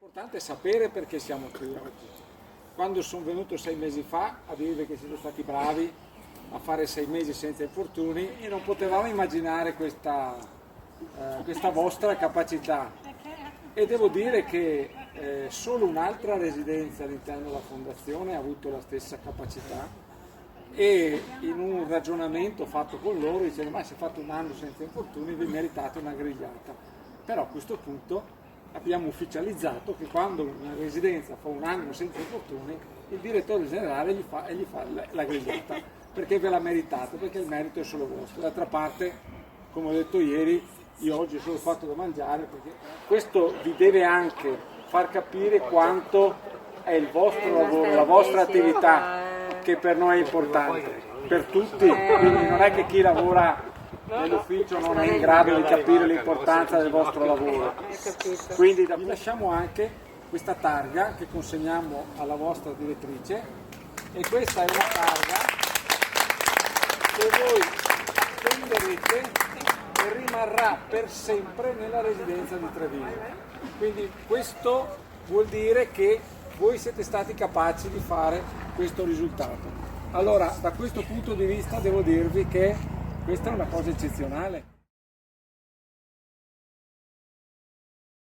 L'importante è sapere perché siamo qui oggi. Quando sono venuto 6 mesi fa a dirvi che siete stati bravi a fare 6 mesi senza infortuni e non potevamo immaginare questa vostra capacità. E devo dire che solo un'altra residenza all'interno della fondazione ha avuto la stessa capacità, e in un ragionamento fatto con loro dicendo: ma se fate un anno senza infortuni vi meritate una grigliata. Però a questo punto abbiamo ufficializzato che quando una residenza fa un anno senza infortuni, il direttore generale gli fa la grigliata, perché ve la meritate, perché il merito è solo vostro. D'altra parte, come ho detto ieri, io oggi ho solo fatto da mangiare, perché questo vi deve anche far capire quanto è il vostro lavoro, la vostra attività, che per noi è importante, per tutti. Quindi non è che chi lavora nell'ufficio non è in grado di capire l'importanza del vostro lavoro. Quindi vi lasciamo anche questa targa che consegniamo alla vostra direttrice, e questa è una targa che voi prenderete e rimarrà per sempre nella residenza di Treviso. Quindi questo vuol dire che voi siete stati capaci di fare questo risultato. Allora, da questo punto di vista devo dirvi che questa è una cosa eccezionale.